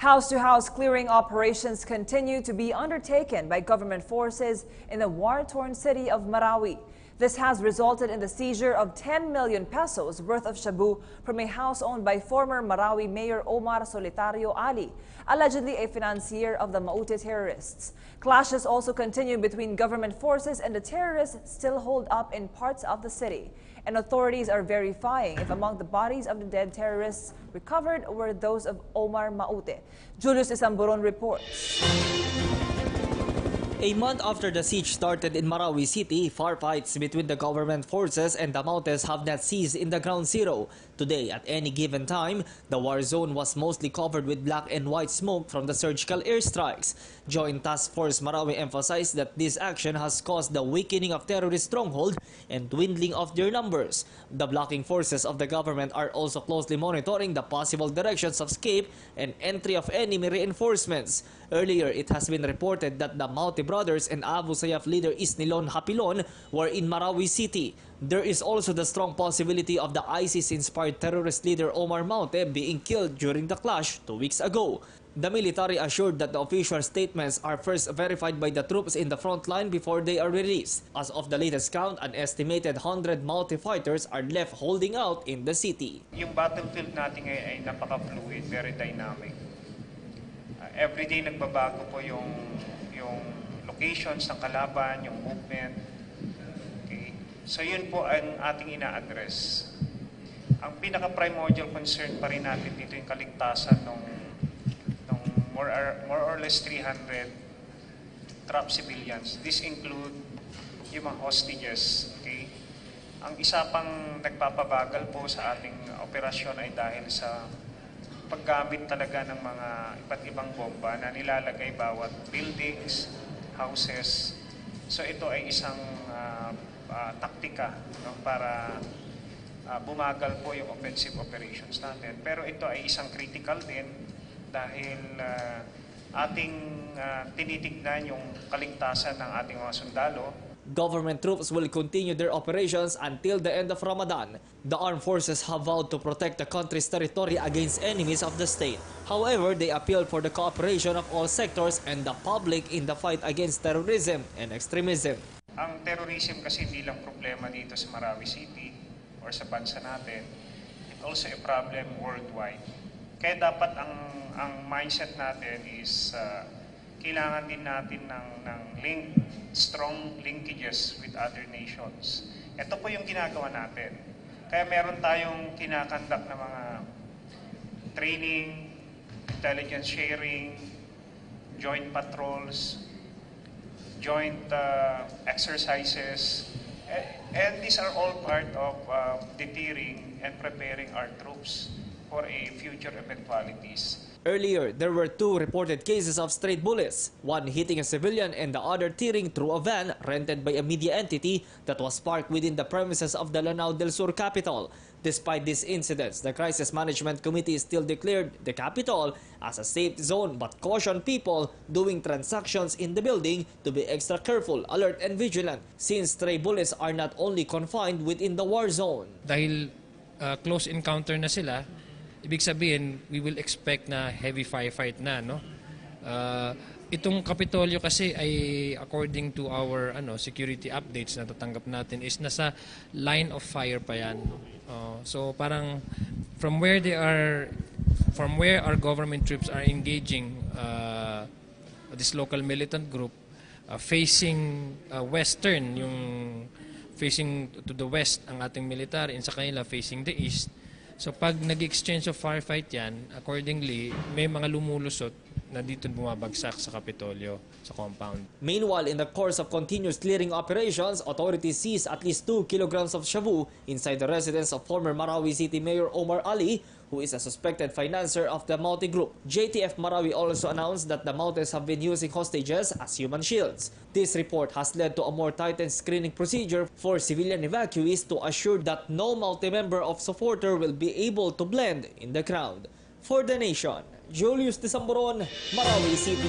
House-to-house clearing operations continue to be undertaken by government forces in the war-torn city of Marawi. This has resulted in the seizure of 10 million pesos worth of shabu from a house owned by former Marawi Mayor Omar Solitario Ali, allegedly a financier of the Maute terrorists. Clashes also continue between government forces and the terrorists still hold up in parts of the city. And authorities are verifying if among the bodies of the dead terrorists recovered were those of Omar Maute. Julius Isamburon reports. A month after the siege started in Marawi City, firefights between the government forces and the Mautes have not ceased in the ground zero. Today, at any given time, the war zone was mostly covered with black and white smoke from the surgical airstrikes. Joint Task Force Marawi emphasized that this action has caused the weakening of terrorist stronghold and dwindling of their numbers. The blocking forces of the government are also closely monitoring the possible directions of escape and entry of enemy reinforcements. Earlier, it has been reported that the Maute brothers and Abu Sayyaf leader Isnilon Hapilon were in Marawi City. There is also the strong possibility of the ISIS-inspired terrorist leader Omar Maute being killed during the clash 2 weeks ago. The military assured that the official statements are first verified by the troops in the front line before they are released. As of the latest count, an estimated 100 Maute fighters are left holding out in the city. Yung battlefield natin ngayon ay napaka-fluid, very dynamic. Everyday nagbabago po yung locations ng kalaban, yung movement. Okay. So yun po ang ating ina-address. Ang pinaka-primordial concern pa rin natin dito yung kaligtasan ng more or less 300 trapped civilians. This include yung mga hostages. Okay. Ang isa pang nagpapabagal po sa ating operasyon ay dahil sa paggamit talaga ng mga iba't ibang bomba na nilalagay bawat buildings, houses. So ito ay isang taktika, no, para bumagal po yung offensive operations natin. Pero ito ay isang critical din dahil ating tinitignan yung kaligtasan ng ating mga sundalo. Government troops will continue their operations until the end of Ramadan. The armed forces have vowed to protect the country's territory against enemies of the state. However, they appealed for the cooperation of all sectors and the public in the fight against terrorism and extremism. Ang terrorism kasi hindi lang problema dito sa Marawi City or sa bansa natin. It's also a problem worldwide. Kaya dapat ang mindset natin is kailangan din natin ng strong linkages with other nations. Ito po yung ginagawa natin. Kaya meron tayong kinakandak na mga training, intelligence sharing, joint patrols, joint exercises, and these are all part of deterring and preparing our troops for a future eventualities. Earlier, there were 2 reported cases of straight bullets, one hitting a civilian and the other tearing through a van rented by a media entity that was parked within the premises of the Lanao del Sur capital. Despite these incidents, the Crisis Management Committee still declared the capital as a safe zone but cautioned people doing transactions in the building to be extra careful, alert and vigilant since stray bullets are not only confined within the war zone. Dahil close encounter na sila, ibig sabihin, we will expect na heavy firefight na, no? Itong Kapitolyo kasi ay according to our security updates na tatanggap natin is nasa line of fire pa yan. So parang from where our government troops are engaging this local militant group facing western, yung facing to the west ang ating military, and sa kanila facing the east. So pag nag-exchange of firefight yan, accordingly, may mga lumulusot na dito bumabagsak sa Kapitolyo, sa compound. Meanwhile, in the course of continuous clearing operations, authorities seized at least 2 kilograms of shabu inside the residence of former Marawi City Mayor Omar Ali, who is a suspected financier of the Maute group. JTF Marawi also announced that the Mautes have been using hostages as human shields. This report has led to a more tightened screening procedure for civilian evacuees to assure that no Maute member of supporter will be able to blend in the crowd. For the Nation, Julius Isamburon, Marawi City.